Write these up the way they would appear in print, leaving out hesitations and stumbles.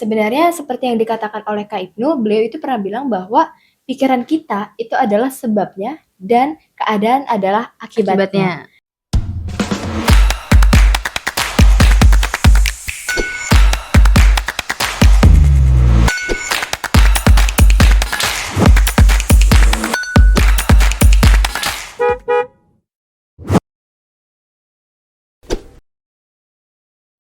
Sebenarnya seperti yang dikatakan oleh Kak Ibnu, beliau itu pernah bilang bahwa pikiran kita itu adalah sebabnya dan keadaan adalah akibatnya. Akibatnya.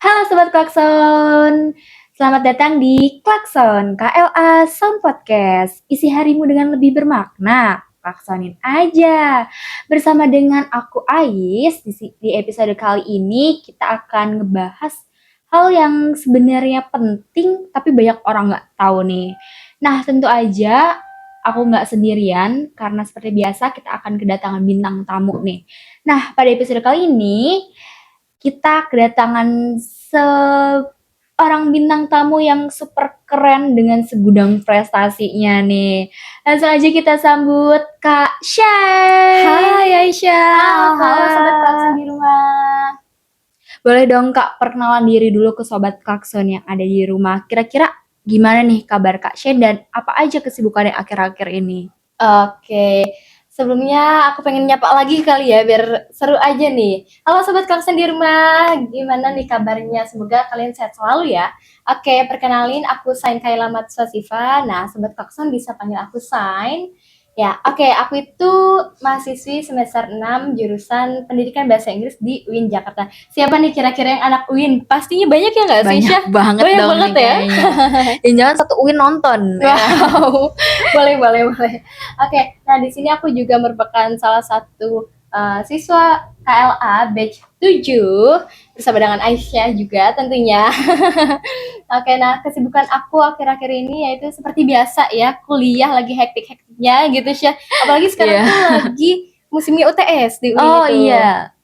Halo Sobat Klakson, selamat datang di Klakson, KLA Sound Podcast. Isi harimu dengan lebih bermakna, klaksonin aja. Bersama dengan aku Ais, di episode kali ini kita akan ngebahas hal yang sebenarnya penting tapi banyak orang nggak tahu nih. Nah tentu aja aku nggak sendirian karena seperti biasa kita akan kedatangan bintang tamu nih. Nah pada episode kali ini kita kedatangan seorang bintang tamu yang super keren dengan segudang prestasinya nih. Langsung aja kita sambut Kak Shay. Hai Aisyah. Halo Sobat Klakson di rumah. Boleh dong Kak perkenalan diri dulu ke Sobat Klakson yang ada di rumah. Kira-kira gimana nih kabar Kak Shay dan apa aja kesibukannya akhir-akhir ini? Oke, sebelumnya aku pengen nyapa lagi kali ya biar seru aja nih. Halo Sobat Klakson di rumah, gimana nih kabarnya? Semoga kalian sehat selalu ya. Oke, perkenalin aku Sain Kaila Matswasifa. Nah, Sobat Klakson bisa panggil aku Sain. Ya, oke, aku itu mahasiswi semester 6 jurusan Pendidikan Bahasa Inggris di UIN Jakarta. Siapa nih kira-kira yang anak UIN? Pastinya banyak ya nggak sih, Syah? Banyak banget Banyak dong banget nih ya. kayaknya. Jangan satu UIN nonton. Wow, boleh. Oke, nah di sini aku juga merupakan salah satu siswa KLA batch 7 bersama dengan Aisyah juga tentunya. Oke, nah kesibukan aku akhir-akhir ini yaitu seperti biasa ya, kuliah lagi hektik-hektiknya gitu Syah. Apalagi sekarang Iya. tuh lagi musimnya UTS di UIN Oh itu. iya.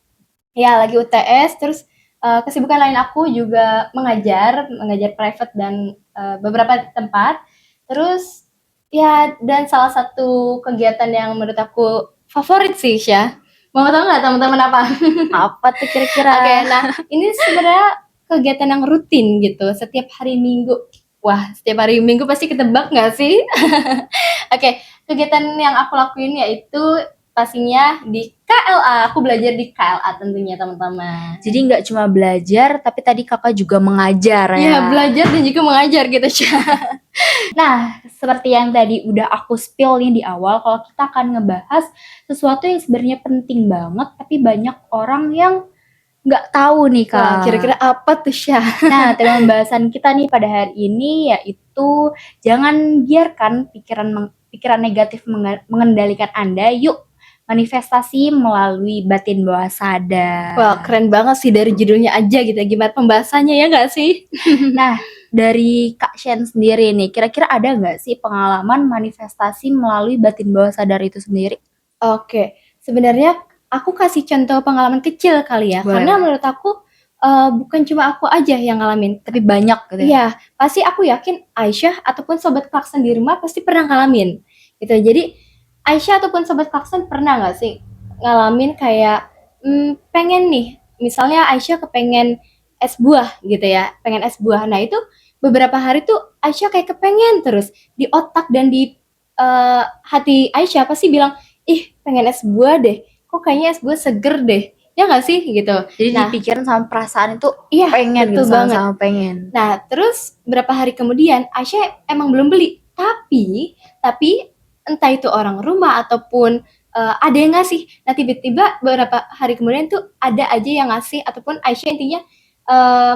Ya, lagi UTS, terus kesibukan lain aku juga mengajar private dan beberapa tempat. Terus ya dan salah satu kegiatan yang menurut aku favorit sih Syah. Mau tahu nggak teman-teman apa? Apa tuh kira-kira? Oke, nah ini sebenarnya kegiatan yang rutin gitu, setiap hari Minggu. Wah, setiap hari Minggu pasti ketebak nggak sih? Oke, kegiatan yang aku lakuin yaitu pastinya di KLA. Aku belajar di KLA tentunya teman-teman. Jadi nggak cuma belajar, tapi tadi kakak juga mengajar ya? Iya, belajar dan juga mengajar gitu, Syah. Nah, seperti yang tadi udah aku spill nih di awal, kalau kita akan ngebahas sesuatu yang sebenarnya penting banget, tapi banyak orang yang nggak tahu nih Kak. Wah, Kira-kira apa tuh Syah? Nah, tema pembahasan kita nih pada hari ini yaitu jangan biarkan pikiran negatif mengendalikan Anda. Yuk manifestasi melalui batin bawah sadar. Wah, keren banget sih dari judulnya aja gitu. Gimana pembahasannya ya nggak sih? Nah, dari Kak Shen sendiri nih, kira-kira ada nggak sih pengalaman manifestasi melalui batin bawah sadar itu sendiri? Oke, sebenarnya aku kasih contoh pengalaman kecil kali ya, Boleh. karena menurut aku bukan cuma aku aja yang ngalamin, Tapi banyak gitu ya? Iya, pasti aku yakin Aisyah ataupun Sobat Klakson di rumah pasti pernah ngalamin gitu. Jadi Aisyah ataupun Sobat Klakson pernah nggak sih ngalamin kayak pengen nih, misalnya Aisyah kepengen es buah gitu ya, pengen es buah. Nah itu beberapa hari tuh Aisyah kayak kepengen terus di otak dan di hati Aisyah pasti bilang, ih pengen es buah deh, kok kayaknya es buah seger deh. Ya nggak sih gitu. Jadi Nah, dipikirin sama perasaan itu iya, pengen betul gitu, banget. sama pengen. Nah, terus berapa hari kemudian Aisyah emang belum beli, tapi entah itu orang rumah ataupun ada yang ngasih. Nah, tiba-tiba beberapa hari kemudian tuh ada aja yang ngasih ataupun Aisyah intinya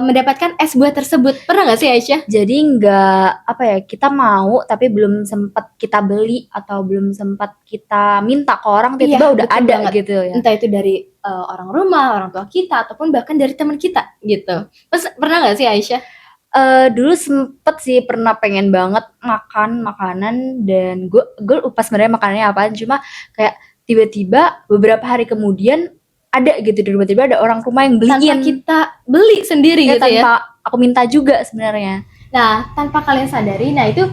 mendapatkan es buah tersebut. Pernah nggak sih Aisyah? Jadi nggak apa ya, kita mau tapi belum sempat kita beli atau belum sempat kita minta ke orang, tiba-tiba Iya, udah betul ada banget. gitu ya. Entah itu dari orang rumah, orang tua kita ataupun bahkan dari teman kita gitu. Terus pernah nggak sih Aisyah? Dulu sempet sih pernah pengen banget makan makanan dan gue lupa sebenarnya makanannya apaan, cuma kayak tiba-tiba beberapa hari kemudian ada gitu, tiba-tiba ada orang rumah yang Tanpa beliin kita beli sendiri ya, gitu ya. tanpa aku minta juga sebenarnya. Nah, tanpa kalian sadari, nah itu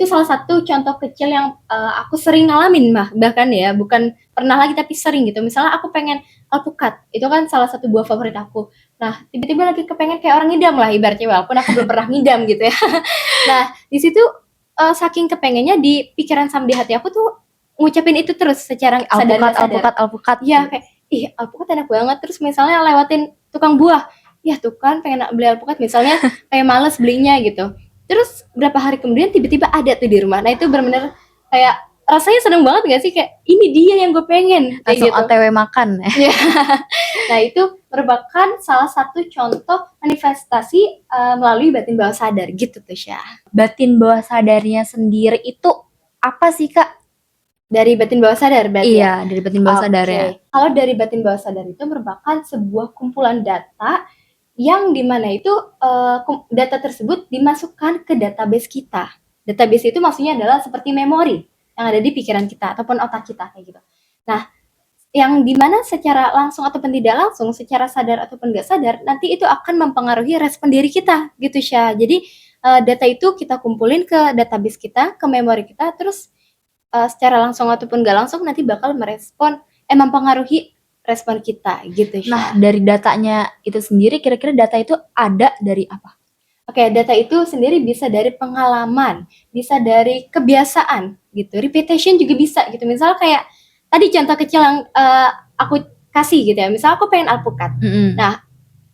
salah satu contoh kecil yang aku sering ngalamin bahkan ya, bukan pernah lagi tapi sering gitu. Misalnya aku pengen alpukat, itu kan salah satu buah favorit aku. Nah, tiba-tiba lagi kepengen kayak orang ngidam lah ibaratnya, walaupun aku belum pernah ngidam gitu ya. Nah, di situ saking kepengennya di pikiran sama di hati aku tuh ngucapin itu terus secara sadar nggak sadar. Alpukat. Iya, kayak ih alpukat enak banget. Terus misalnya lewatin tukang buah, ya tuh kan pengen beli alpukat misalnya kayak males belinya gitu. Terus berapa hari kemudian tiba-tiba ada tuh di rumah. Nah itu benar-benar kayak rasanya seneng banget gak sih, kayak ini dia yang gue pengen kayak Langsung gitu. OTW makan. Iya. Nah itu merupakan salah satu contoh manifestasi melalui batin bawah sadar gitu tuh Syah. Batin bawah sadarnya sendiri itu apa sih Kak? Dari batin bawah sadar berarti ya? Iya, dari batin bawah sadarnya. Kalau dari batin bawah sadar itu merupakan sebuah kumpulan data yang dimana itu data tersebut dimasukkan ke database kita. Database itu maksudnya adalah seperti memori yang ada di pikiran kita ataupun otak kita kayak gitu. Nah, yang dimana secara langsung ataupun tidak langsung, secara sadar ataupun nggak sadar, nanti itu akan mempengaruhi respon diri kita gitu Syah. Jadi data itu kita kumpulin ke database kita, ke memori kita, terus secara langsung ataupun nggak langsung nanti bakal mempengaruhi respon kita gitu Syah. Nah, dari datanya itu sendiri kira-kira data itu ada dari apa? Oke, data itu sendiri bisa dari pengalaman, bisa dari kebiasaan gitu, repetition juga bisa gitu. Misal kayak tadi contoh kecil yang aku kasih gitu ya, misal aku pengen alpukat. Nah,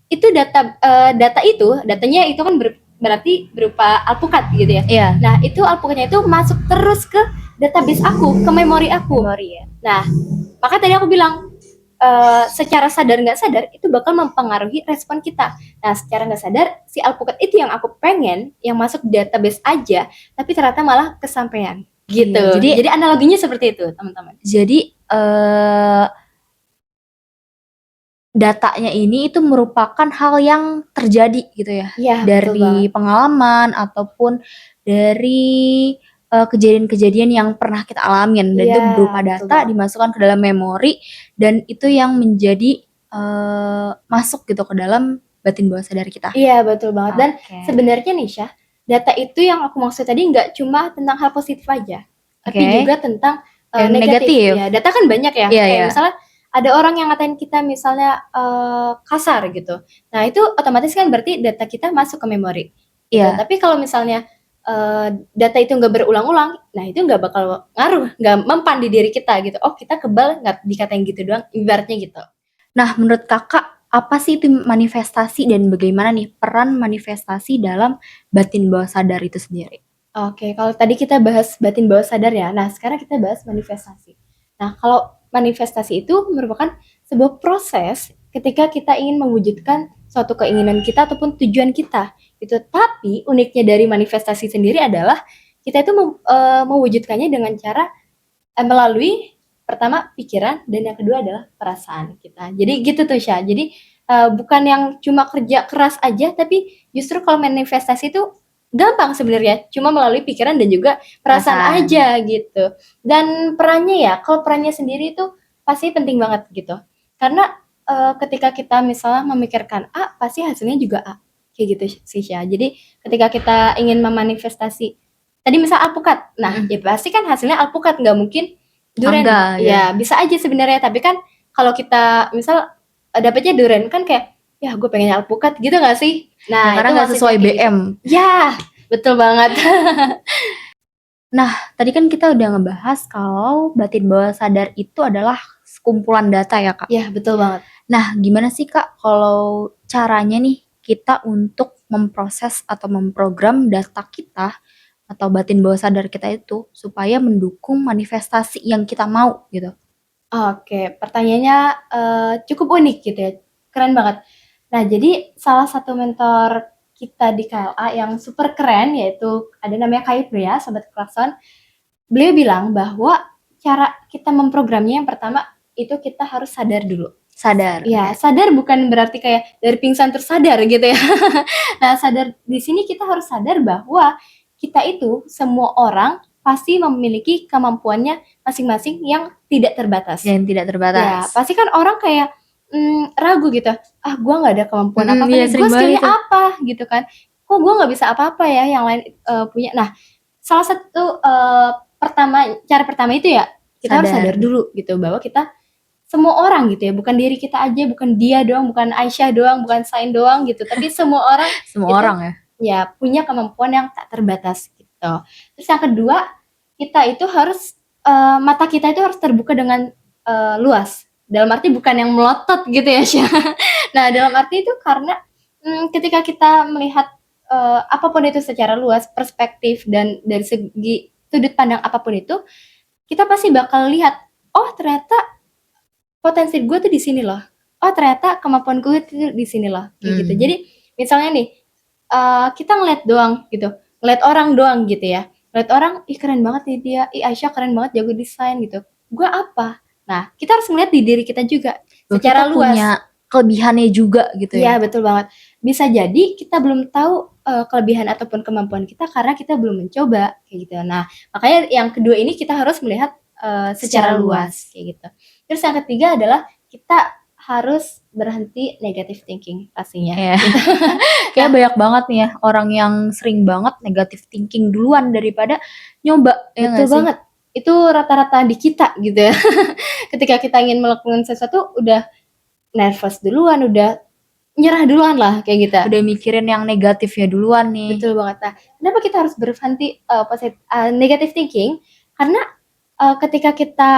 itu datanya itu kan berarti berupa alpukat gitu ya. Iya. Nah, itu alpukatnya itu masuk terus ke database aku, ke memori aku. Memori ya. Nah, maka tadi aku bilang secara sadar nggak sadar itu bakal mempengaruhi respon kita. Nah, secara nggak sadar si alpukat itu yang aku pengen yang masuk database aja, tapi ternyata malah kesampaian gitu. Iya, jadi analoginya seperti itu, teman-teman. Jadi datanya ini itu merupakan hal yang terjadi gitu ya. Iya, Dari pengalaman ataupun dari kejadian-kejadian yang pernah kita alamin dan itu berupa data dimasukkan ke dalam memori dan itu yang menjadi masuk gitu ke dalam batin bawah sadar kita. Iya, betul banget. Dan sebenarnya nih Syah, data itu yang aku maksud tadi nggak cuma tentang hal positif aja, tapi juga tentang negatif. Ya, data kan banyak ya. Kayak misalnya ada orang yang ngatain kita misalnya kasar gitu. Nah, itu otomatis kan berarti data kita masuk ke memori. Iya. Tapi kalau misalnya data itu nggak berulang-ulang, nah itu nggak bakal ngaruh, nggak mempan di diri kita gitu. Oh, kita kebal nggak dikatain gitu doang, ibaratnya gitu. Nah, menurut kakak apa sih itu manifestasi dan bagaimana nih peran manifestasi dalam batin bawah sadar itu sendiri? Oke, kalau tadi kita bahas batin bawah sadar ya, nah sekarang kita bahas manifestasi. Nah, kalau manifestasi itu merupakan sebuah proses ketika kita ingin mewujudkan suatu keinginan kita ataupun tujuan kita gitu. Tapi uniknya dari manifestasi sendiri adalah kita itu mewujudkannya dengan cara melalui pertama pikiran dan yang kedua adalah perasaan kita. Jadi gitu tuh Syah. Jadi bukan yang cuma kerja keras aja, tapi justru kalau manifestasi itu gampang sebenarnya, cuma melalui pikiran dan juga perasaan aja gitu. Dan perannya ya, kalau perannya sendiri itu pasti penting banget gitu. Karena ketika kita misalnya memikirkan A, pasti hasilnya juga A. Kayak gitu sih Syah. Jadi ketika kita ingin memanifestasi, tadi misal alpukat, nah ya pasti kan hasilnya alpukat, nggak mungkin durian. Ya bisa aja sebenarnya, tapi kan kalau kita misal dapetnya durian kan kayak ya gue pengen alpukat gitu nggak sih? Nah, karena nggak sesuai BM. Gitu. Ya, betul banget. Nah, tadi kan kita udah ngebahas kalau batin bawah sadar itu adalah sekumpulan data ya Kak? Ya, betul banget. Nah, gimana sih Kak kalau caranya nih kita untuk memproses atau memprogram data kita atau batin bawah sadar kita itu supaya mendukung manifestasi yang kita mau gitu? Oke, pertanyaannya cukup unik gitu ya, keren banget. Nah, jadi salah satu mentor kita di KLA yang super keren, yaitu ada namanya Kak Pria, Sobat Klakson. Beliau bilang bahwa cara kita memprogramnya yang pertama itu kita harus sadar dulu. Sadar. Ya, sadar bukan berarti kayak dari pingsan tersadar gitu ya. Nah, sadar di sini kita harus sadar bahwa kita itu semua orang pasti memiliki kemampuannya masing-masing yang tidak terbatas. Yang tidak terbatas. Ya, pasti kan orang kayak ragu gitu. Ah, gue nggak ada kemampuan apa-apa. Iya, gue skillnya apa gitu kan? Kok gue nggak bisa apa-apa ya yang lain punya. Nah, salah satu cara pertama itu ya kita harus sadar dulu gitu bahwa kita semua orang gitu ya, bukan diri kita aja, bukan dia doang, bukan Aisyah doang, bukan Sain doang gitu, tapi semua orang Semua itu orang ya. ya punya kemampuan yang tak terbatas gitu. Terus yang kedua, kita itu harus mata kita itu harus terbuka dengan luas. Dalam arti bukan yang melotot gitu ya, Syah. Nah, dalam arti itu karena ketika kita melihat apapun itu secara luas, perspektif dan dari segi sudut pandang apapun itu, kita pasti bakal lihat, oh ternyata potensi gue tuh di sini loh. Oh ternyata kemampuan gue tuh di sini loh, kayak gitu. Jadi misalnya nih, kita ngeliat doang gitu, ngeliat orang doang gitu ya. Ngeliat orang, ih keren banget nih dia, ih Aisyah keren banget jago desain gitu. Gue apa? Nah, kita harus ngeliat di diri kita juga Bahwa secara kita luas. punya kelebihannya juga gitu Iya, ya. betul banget. Bisa jadi kita belum tahu kelebihan ataupun kemampuan kita karena kita belum mencoba kayak gitu. Nah, makanya yang kedua ini kita harus melihat secara luas kayak gitu. Terus yang ketiga adalah kita harus berhenti negative thinking pastinya. Iya. Gitu. Kayak banyak banget nih ya orang yang sering banget negative thinking duluan daripada nyoba, ya nggak Betul sih? banget. Itu rata-rata di kita gitu ya. Ketika kita ingin melakukan sesuatu udah nervous duluan, udah nyerah duluan lah kayak gitu. Udah mikirin yang negatifnya duluan nih. Betul banget. Nah, kenapa kita harus berhenti negative thinking? Karena ketika kita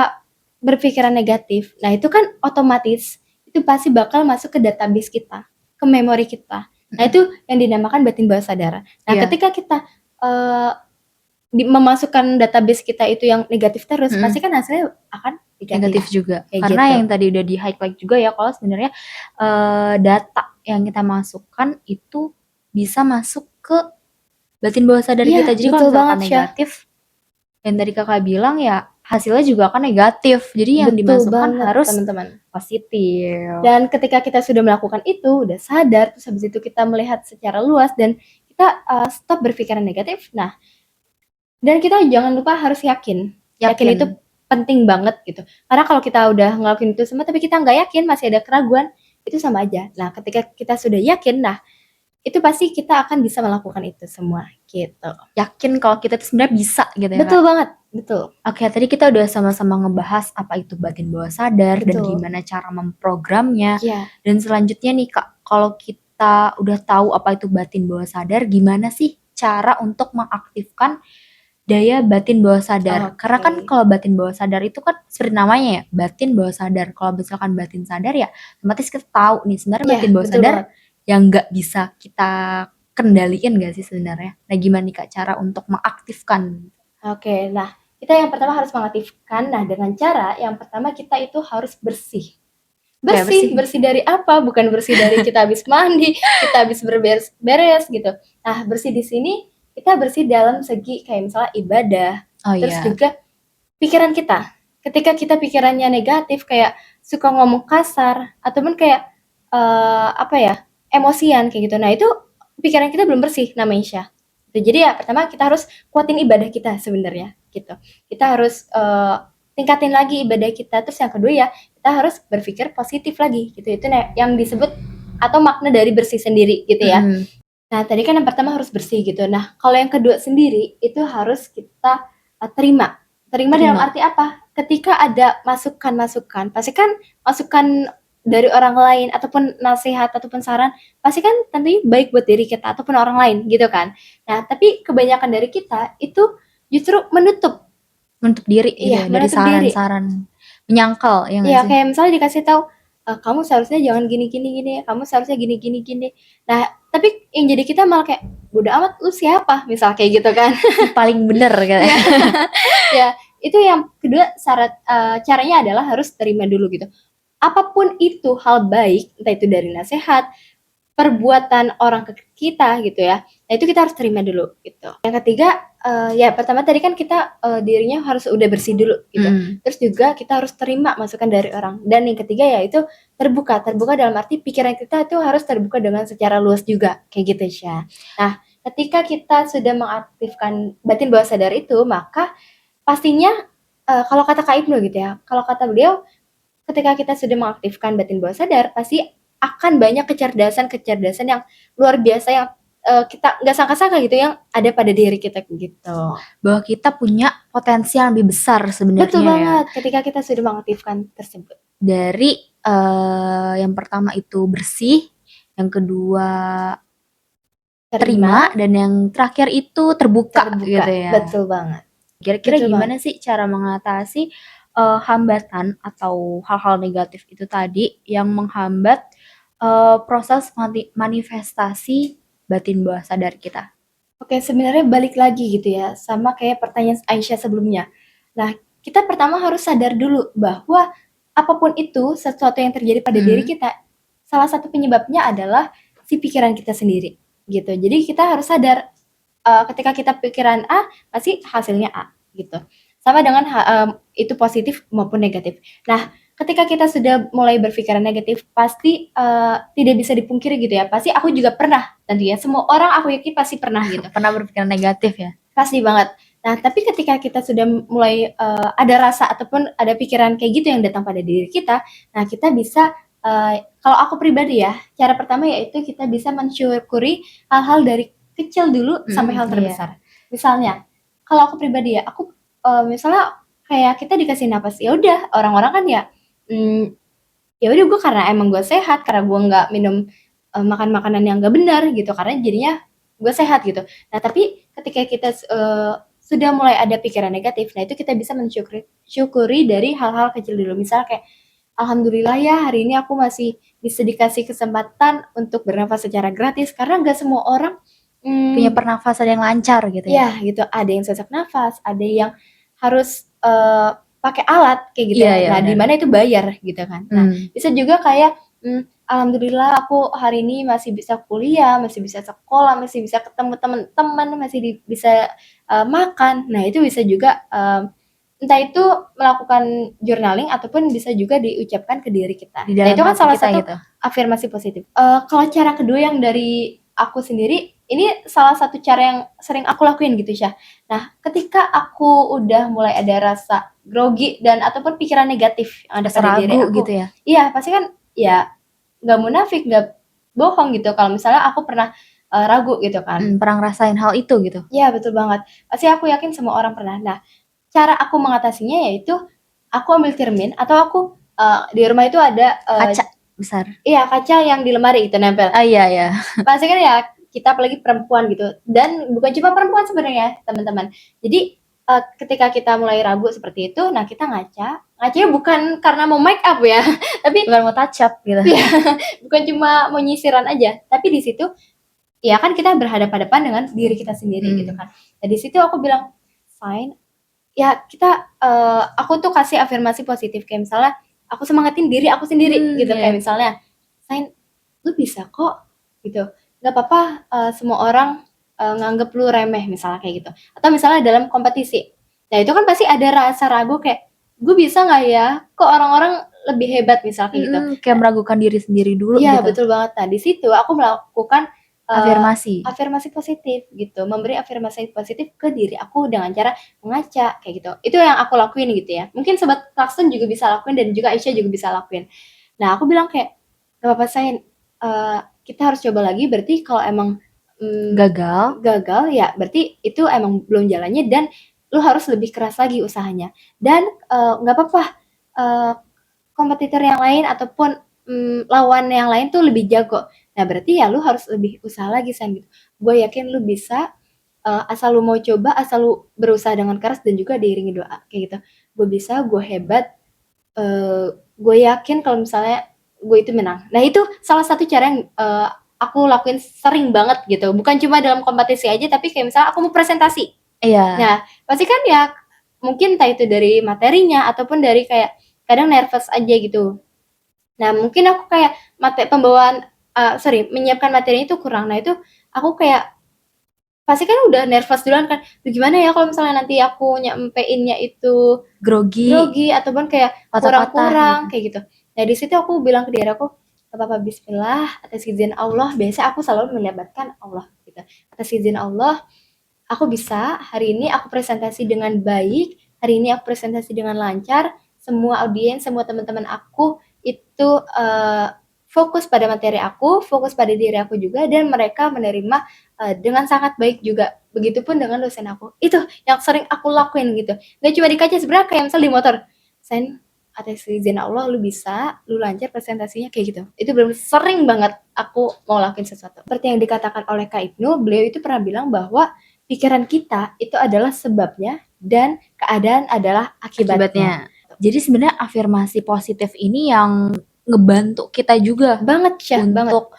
berpikiran negatif, nah itu kan otomatis itu pasti bakal masuk ke database kita, ke memori kita. Nah, itu yang dinamakan batin bawah sadar. Nah, Iya. ketika kita memasukkan database kita itu yang negatif terus, pasti kan hasilnya akan Negatif juga. Kayak Karena gitu. yang tadi udah di highlight juga ya kalau sebenarnya data yang kita masukkan itu bisa masuk ke batin bawah sadar Iya, kita. Jadi kalau betul misalkan banget, Syah. negatif, yang tadi kakak bilang ya hasilnya juga akan negatif. Jadi yang Betul dimasukkan banget, harus teman-teman. positif. Dan ketika kita sudah melakukan itu, udah sadar, terus habis itu kita melihat secara luas dan kita stop berpikiran negatif. Nah, dan kita jangan lupa harus yakin. Yakin itu penting banget gitu. Karena kalau kita udah ngelakuin itu semua tapi kita nggak yakin, masih ada keraguan, itu sama aja. Nah, ketika kita sudah yakin, nah itu pasti kita akan bisa melakukan itu semua gitu. Yakin kalau kita tuh sebenarnya bisa gitu ya. Betul Kak? banget, betul. Oke, tadi kita udah sama-sama ngebahas apa itu batin bawah sadar dan Betul. gimana cara memprogramnya. Iya. Dan selanjutnya nih Kak, kalau kita udah tahu apa itu batin bawah sadar, gimana sih cara untuk mengaktifkan daya batin bawah sadar? Oke. Karena kan kalau batin bawah sadar itu kan seperti namanya ya, batin bawah sadar. Kalau misalkan batin sadar ya, otomatis kita tahu nih sebenarnya Iya, batin bawah betul sadar banget. yang nggak bisa kita kendaliin gak sih sebenarnya? Nah, gimana nih Kak cara untuk mengaktifkan? Oke, nah kita yang pertama harus mengaktifkan. Nah, dengan cara yang pertama kita itu harus bersih. Kayak bersih. Bersih dari apa? Bukan bersih dari kita habis mandi, kita habis berberes-beres gitu. Nah, bersih di sini kita bersih dalam segi kayak misalnya ibadah, Oh terus iya. juga pikiran kita. Ketika kita pikirannya negatif kayak suka ngomong kasar ataupun kayak apa ya? Emosian kayak gitu. Nah, itu pikiran kita belum bersih namanya Syah. Jadi ya pertama kita harus kuatin ibadah kita sebenarnya gitu. Kita harus tingkatin lagi ibadah kita. Terus yang kedua ya kita harus berpikir positif lagi gitu. Itu yang disebut atau makna dari bersih sendiri gitu ya. Nah, tadi kan yang pertama harus bersih gitu. Nah, kalau yang kedua sendiri itu harus kita terima. Terima dalam arti apa? Ketika ada masukan-masukan, pasti kan masukan dari orang lain ataupun nasihat ataupun saran, pasti kan tentunya baik buat diri kita ataupun orang lain gitu kan. Nah, tapi kebanyakan dari kita itu justru menutup diri gitu Iya, ya, dari menutup diri. saran-saran menyangkal ya nggak Iya, sih? kayak misalnya dikasih tahu kamu seharusnya jangan gini, kamu seharusnya gini. Nah, tapi yang jadi kita malah kayak bodo amat lu siapa, misal kayak gitu kan. Paling bener kan. Ya, itu yang kedua caranya adalah harus terima dulu gitu. Apapun itu hal baik, entah itu dari nasihat, perbuatan orang ke kita gitu ya. Nah, itu kita harus terima dulu gitu. Yang ketiga ya pertama tadi kan kita dirinya harus udah bersih dulu gitu. Terus juga kita harus terima masukan dari orang. Dan yang ketiga ya itu terbuka dalam arti pikiran kita itu harus terbuka dengan secara luas juga kayak gitu Syah. Nah, ketika kita sudah mengaktifkan batin bawah sadar itu, maka pastinya kalau kata Kak Ibnu gitu ya, kalau kata beliau ketika kita sudah mengaktifkan batin bawah sadar pasti akan banyak kecerdasan yang luar biasa yang kita nggak sangka-sangka gitu yang ada pada diri kita gitu. Bahwa kita punya potensi yang lebih besar sebenarnya. Betul ya. banget ketika kita sudah mengaktifkan tersebut. dari yang pertama itu bersih, yang kedua terima, dan yang terakhir itu terbuka, gitu ya. Betul banget. Kira-kira Betul gimana sih cara mengatasi hambatan atau hal-hal negatif itu tadi yang menghambat proses manifestasi batin bawah sadar kita? Oke, sebenarnya balik lagi gitu ya, sama kayak pertanyaan Aisyah sebelumnya. Nah, kita pertama harus sadar dulu bahwa apapun itu, sesuatu yang terjadi pada diri kita, salah satu penyebabnya adalah si pikiran kita sendiri, gitu. Jadi kita harus sadar ketika kita pikiran A, pasti hasilnya A, gitu. Sama dengan itu positif maupun negatif. Nah, ketika kita sudah mulai berpikiran negatif, pasti tidak bisa dipungkiri gitu ya. Pasti aku juga pernah tentunya. Semua orang aku yakin pasti pernah gitu. Pernah berpikiran negatif ya? Pasti banget. Nah, tapi ketika kita sudah mulai ada rasa ataupun ada pikiran kayak gitu yang datang pada diri kita, nah kita bisa kalau aku pribadi ya, cara pertama yaitu kita bisa mensyukuri hal-hal dari kecil dulu sampai hal terbesar. Misalnya, kalau aku pribadi ya, aku misalnya kayak kita dikasih napas, ya udah orang-orang kan ya, ya udah gue karena emang gue sehat, karena gue nggak minum makan makanan yang nggak benar gitu, karena jadinya gue sehat gitu. Nah, tapi ketika kita sudah mulai ada pikiran negatif, nah itu kita bisa mensyukuri dari hal-hal kecil dulu. Misal kayak, alhamdulillah ya hari ini aku masih bisa dikasih kesempatan untuk bernafas secara gratis, karena nggak semua orang Punya pernafasan yang lancar gitu ya? ya gitu. Ada yang sesak nafas, ada yang harus pakai alat kayak gitu Iya, ya. iya, Nah, di benar. mana itu bayar gitu kan. Nah, bisa juga kayak alhamdulillah aku hari ini masih bisa kuliah, masih bisa sekolah, masih bisa ketemu teman-teman, masih bisa makan. Nah, itu bisa juga entah itu melakukan journaling ataupun bisa juga diucapkan ke diri kita. Di Nah, dalam itu kan hati salah kita satu gitu. afirmasi positif. Kalau cara kedua yang dari aku sendiri, ini salah satu cara yang sering aku lakuin gitu, Syah. Nah, ketika aku udah mulai ada rasa grogi dan ataupun pikiran negatif yang ada Rasa pada diri ragu aku, gitu ya? iya pasti kan ya nggak munafik, nggak bohong gitu. Kalau misalnya aku pernah ragu gitu kan. Pernah ngerasain hal itu gitu? Iya betul banget. Pasti aku yakin semua orang pernah. Nah, cara aku mengatasinya yaitu aku ambil cermin atau aku di rumah itu ada Kaca besar? iya kaca yang di lemari itu nempel. Ah, iya, iya. Pasti kan ya kita apalagi perempuan gitu, dan bukan cuma perempuan sebenarnya teman-teman. Jadi ketika kita mulai ragu seperti itu, nah kita ngacanya bukan karena mau make up ya, tapi Bukan mau touch up gitu? bukan cuma mau nyisiran aja, tapi di situ ya kan kita berhadapan-hadapan dengan diri kita sendiri gitu kan. Nah di situ aku bilang fine, ya kita aku tuh kasih afirmasi positif kayak misalnya aku semangatin diri aku sendiri gitu, kayak misalnya fine, lu bisa kok gitu, nggak apa-apa semua orang nganggep lu remeh misalnya kayak gitu, atau misalnya dalam kompetisi, nah itu kan pasti ada rasa ragu kayak gue bisa nggak ya, kok orang-orang lebih hebat misalnya kayak gitu. Kayak meragukan diri sendiri dulu Iya gitu? betul banget. Nah di situ aku melakukan Afirmasi? positif gitu, memberi afirmasi positif ke diri aku dengan cara mengaca kayak gitu. Itu yang aku lakuin gitu ya. Mungkin sobat Klakson juga bisa lakuin dan juga Aisyah juga bisa lakuin. Nah aku bilang kayak gak apa-apa Sain, kita harus coba lagi, berarti kalau emang gagal ya berarti itu emang belum jalannya dan lu harus lebih keras lagi usahanya. Dan nggak apa-apa kompetitor yang lain ataupun lawan yang lain tuh lebih jago. Nah berarti ya lu harus lebih usaha lagi San gitu. Gue yakin lu bisa, asal lu mau coba, asal lu berusaha dengan keras dan juga diiringi doa kayak gitu. Gue bisa, gue hebat, gue yakin kalau misalnya gue itu menang. Nah itu salah satu cara yang aku lakuin sering banget gitu. Bukan cuma dalam kompetisi aja, tapi kayak misalnya aku mau presentasi. Iya. Nah pasti kan ya mungkin entah itu dari materinya ataupun dari kayak kadang nervous aja gitu. Nah mungkin aku kayak pembawaan menyiapkan materinya itu kurang. Nah itu aku kayak pasti kan udah nervous duluan kan, gimana ya kalau misalnya nanti aku nyampeinnya itu grogi ataupun kayak Patah-patah kurang-kurang gitu. kayak gitu. Nah di situ aku bilang ke diri aku, gak apa-apa, Bismillah, atas izin Allah. Biasa aku selalu melibatkan Allah gitu. Atas izin Allah, aku bisa hari ini aku presentasi dengan baik, hari ini aku presentasi dengan lancar, semua audiens, semua teman-teman aku itu fokus pada materi aku, fokus pada diri aku juga, dan mereka menerima dengan sangat baik juga. Begitupun dengan dosen aku. Itu yang sering aku lakuin gitu. Gak cuma di kaca, sebenarnya kayak misal di motor. Sen, atas izin Allah lu bisa, lu lancar presentasinya kayak gitu. Itu belum sering banget aku mau lakuin sesuatu. Seperti yang dikatakan oleh Kak Ibnu, beliau itu pernah bilang bahwa pikiran kita itu adalah sebabnya dan keadaan adalah akibatnya. Jadi sebenarnya afirmasi positif ini yang ngebantu kita juga Banget Syah, banget. untuk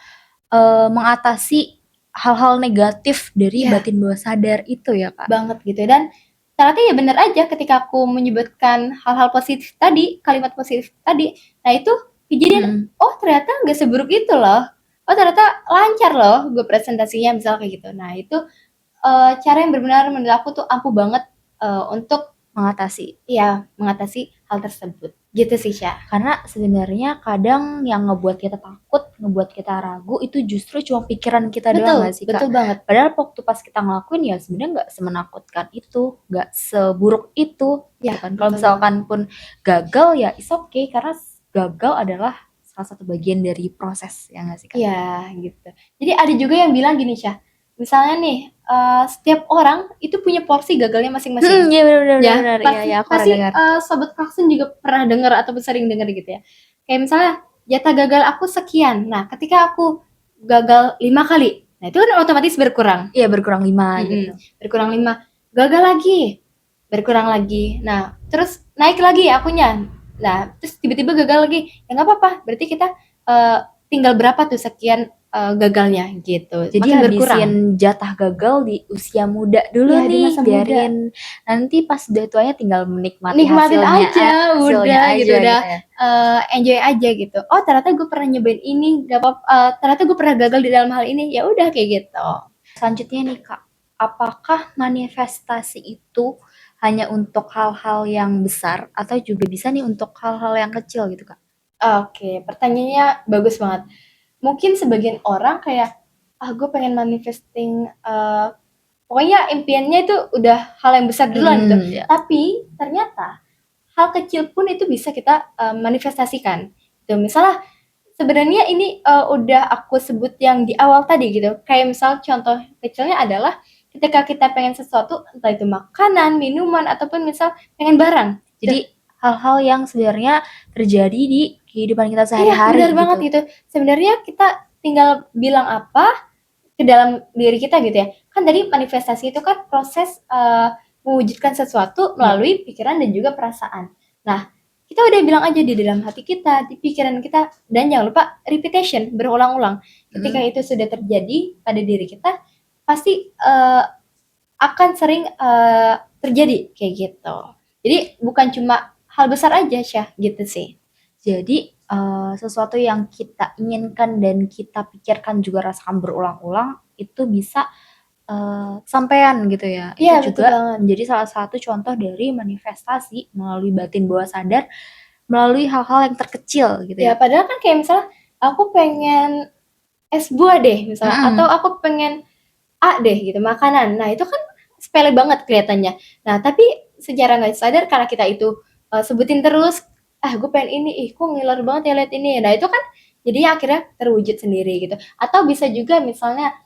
mengatasi hal-hal negatif dari Iya. batin bawah sadar itu ya Kak. Banget gitu. Dan ternyata ya bener aja ketika aku menyebutkan hal-hal positif tadi, kalimat positif tadi, nah itu kejadian, oh ternyata nggak seburuk itu loh. Oh ternyata lancar loh gue presentasinya misal kayak gitu. Nah itu cara yang benar-benar menurut aku tuh ampuh banget untuk mengatasi hal tersebut. Gitu sih Syah. Karena sebenarnya kadang yang ngebuat kita takut, ngebuat kita ragu itu justru cuma pikiran kita doang nggak sih Kak? Betul banget. Padahal waktu pas kita ngelakuin ya sebenarnya nggak semenakutkan itu, nggak seburuk itu. Ya, Kan? Kalau betul misalkan pun gagal ya is okay karena gagal adalah salah satu bagian dari proses ya nggak sih Kak? Iya gitu. Jadi ada juga yang bilang gini Syah, misalnya nih setiap orang itu punya porsi gagalnya masing-masing. Iya benar. Ya, Iya ya aku pernah pasti dengar. sobat klakson juga pernah dengar ataupun sering dengar gitu ya. Kayak misalnya jatah gagal aku sekian. Nah, ketika aku gagal 5 kali, nah itu kan otomatis berkurang. Iya berkurang 5 gitu. Berkurang 5. Gagal lagi, berkurang lagi. Nah, terus naik lagi akunya. Nah, terus tiba-tiba gagal lagi. Ya nggak apa-apa. Berarti kita tinggal berapa tuh sekian gagalnya gitu. Jadi Makin berkurang. habisin jatah gagal di usia muda dulu Iya, di nih, masa muda. biarin nanti pas udah tuanya tinggal menikmati Nikmatin hasilnya aja, udah gitu, udah ya. enjoy aja gitu. Oh ternyata gue pernah nyobain ini, gak apa, ternyata gue pernah gagal di dalam hal ini, ya udah kayak gitu. Selanjutnya nih Kak, apakah manifestasi itu hanya untuk hal-hal yang besar atau juga bisa nih untuk hal-hal yang kecil gitu Kak? Oke, pertanyaannya bagus banget. Mungkin sebagian orang kayak, gue pengen manifesting, pokoknya impiannya itu udah hal yang besar duluan gitu. Ya. Tapi ternyata hal kecil pun itu bisa kita manifestasikan. Gitu. Misalnya sebenarnya ini udah aku sebut yang di awal tadi gitu. Kayak misal contoh kecilnya adalah ketika kita pengen sesuatu, entah itu makanan, minuman, ataupun misal pengen barang. Jadi hal-hal yang sebenarnya terjadi di kehidupan kita sehari-hari. Iya, benar banget gitu. Sebenarnya kita tinggal bilang apa ke dalam diri kita gitu ya. Kan tadi manifestasi itu kan proses mewujudkan sesuatu melalui pikiran dan juga perasaan. Nah, kita udah bilang aja di dalam hati kita, di pikiran kita, dan jangan lupa repetition, berulang-ulang. Ketika itu sudah terjadi pada diri kita, pasti akan sering terjadi kayak gitu. Jadi bukan cuma hal besar aja Syah, gitu sih. Jadi sesuatu yang kita inginkan dan kita pikirkan juga rasakan berulang-ulang itu bisa kesampaian gitu ya. Iya, Itu betul juga banget. menjadi salah satu contoh dari manifestasi melalui batin bawah sadar melalui hal-hal yang terkecil gitu Ya, ya. padahal kan kayak misalnya aku pengen es buah deh misalnya, atau aku pengen A deh gitu, makanan. Nah, itu kan sepele banget kelihatannya. Nah, tapi secara nggak sadar karena kita itu sebutin terus, gue pengen ini, kok ngiler banget ya lihat ini. Nah, itu kan jadinya akhirnya terwujud sendiri gitu. Atau bisa juga misalnya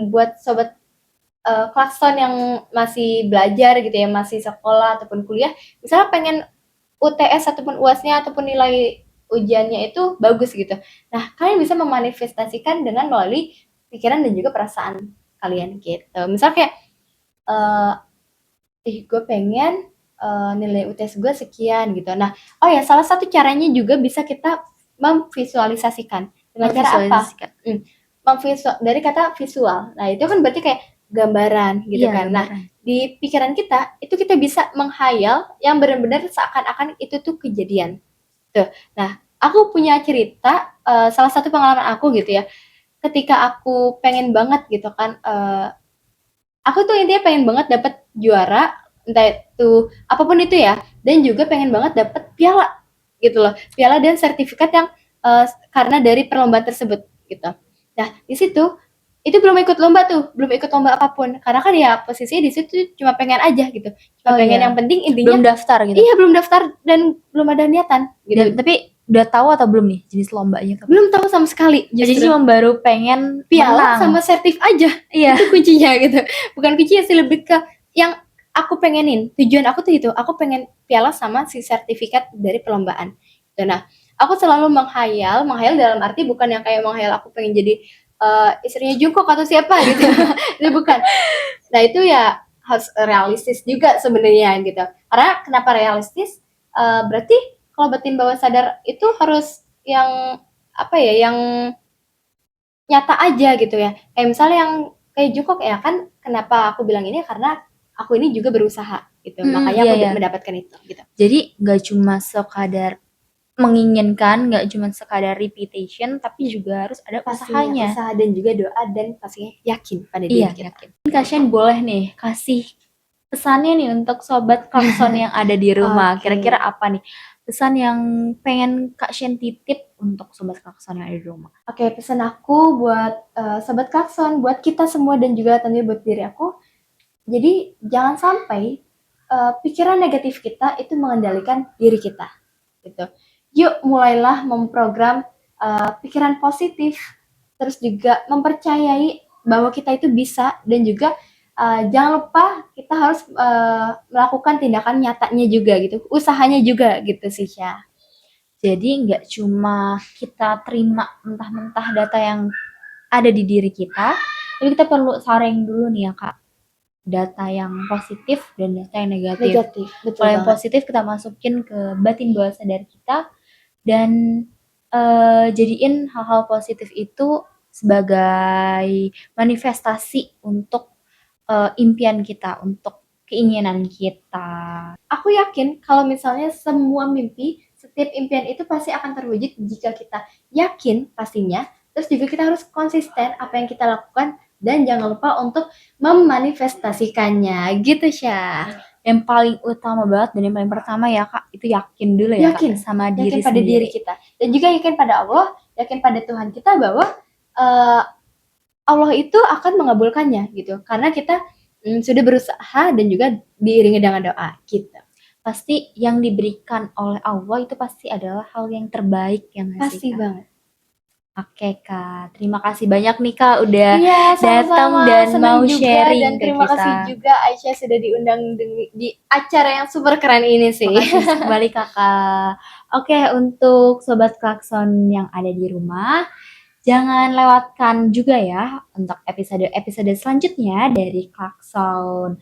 buat sobat klakson yang masih belajar gitu ya, masih sekolah ataupun kuliah, misalnya pengen UTS ataupun UAS-nya ataupun nilai ujiannya itu bagus gitu. Nah, kalian bisa memanifestasikan dengan melalui pikiran dan juga perasaan kalian gitu. Misal kayak gue pengen nilai UTS gue sekian gitu. Nah, oh ya salah satu caranya juga bisa kita memvisualisasikan. Dengan cara apa? Dari kata visual. Nah, itu kan berarti kayak gambaran gitu kan. Nah, di pikiran kita itu kita bisa menghayal yang benar-benar seakan-akan itu tuh kejadian. Tuh. Nah, aku punya cerita salah satu pengalaman aku gitu ya. Ketika aku pengen banget gitu kan, aku tuh intinya pengen banget dapet juara, entah itu apapun itu ya, dan juga pengen banget dapet piala gitu loh, piala dan sertifikat yang karena dari perlombaan tersebut gitu. Nah, di situ itu belum ikut lomba tuh, belum ikut lomba apapun, karena kan ya posisinya di situ cuma pengen aja gitu, cuma pengen yang penting intinya belum daftar gitu. Iya, belum daftar dan belum ada niatan gitu. Dan, tapi udah tahu atau belum nih jenis lombanya? Belum tahu sama sekali. Jadi cuma baru pengen piala sama sertif aja. Iya. Itu kuncinya gitu. Bukan kuncinya sih, lebih ke yang aku pengenin. Tujuan aku tuh itu, aku pengen piala sama si sertifikat dari perlombaan. Gitu. Nah, aku selalu menghayal dalam arti bukan yang kayak menghayal aku pengen jadi istrinya Jungkook atau siapa gitu. Itu bukan. Nah, itu ya harus realistis juga sebenarnya gitu. Karena kenapa realistis? Berarti kalau batin bawah sadar itu harus yang apa ya, yang nyata aja gitu ya. Kayak misalnya yang kayak Jungkook ya kan, kenapa aku bilang ini karena aku ini juga berusaha gitu. Makanya iya aku ya. mendapatkan itu gitu. Jadi nggak cuma sekadar menginginkan, nggak cuma sekadar repetition, tapi juga harus ada Pastinya usahanya. usaha dan juga doa dan pastinya yakin pada Iya, diri kita. yakin. Kak Shen boleh nih kasih pesannya nih untuk sobat klakson yang ada di rumah. Oke. Kira-kira apa nih pesan yang pengen Kak Shen titip untuk sobat klakson yang ada di rumah? Oke, pesan aku buat sobat klakson, buat kita semua dan juga tentunya buat diri aku. Jadi jangan sampai pikiran negatif kita itu mengendalikan diri kita. Gitu. Yuk mulailah memprogram pikiran positif, terus juga mempercayai bahwa kita itu bisa dan juga jangan lupa kita harus melakukan tindakan nyatanya juga gitu, usahanya juga gitu sih Syah. Jadi nggak cuma kita terima mentah-mentah data yang ada di diri kita, tapi kita perlu saring dulu nih ya Kak, data yang positif dan data yang negatif. Negatif, betul Kalau yang banget. positif kita masukin ke batin bawah sadar kita dan jadiin hal-hal positif itu sebagai manifestasi untuk impian kita, untuk keinginan kita. Aku yakin kalau misalnya semua mimpi, setiap impian itu pasti akan terwujud jika kita yakin pastinya. Terus juga kita harus konsisten apa yang kita lakukan dan jangan lupa untuk memanifestasikannya gitu Syah. Yang paling utama banget dan yang paling pertama ya Kak, itu yakin dulu ya Yakin, Kak sama diri yakin pada sendiri. diri kita dan juga yakin pada Allah, yakin pada Tuhan kita bahwa eh, Allah itu akan mengabulkannya gitu. Karena kita sudah berusaha dan juga diiringi dengan doa gitu. Pasti yang diberikan oleh Allah itu pasti adalah hal yang terbaik yang nggak Pasti sih Kak? banget. Oke Kak, terima kasih banyak nih Kak udah Iya, datang sama-sama. dan Senang mau juga sharing dan ke terima kita. kasih juga Aisyah sudah diundang di acara yang super keren ini sih. Makasih kembali Kakak. Oke, untuk sobat klakson yang ada di rumah, jangan lewatkan juga ya untuk episode-episode selanjutnya dari Klakson.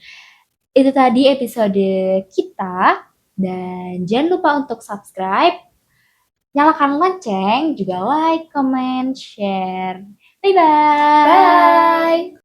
Itu tadi episode kita dan jangan lupa untuk subscribe, nyalakan lonceng, juga like, comment, share. Bye-bye. Bye.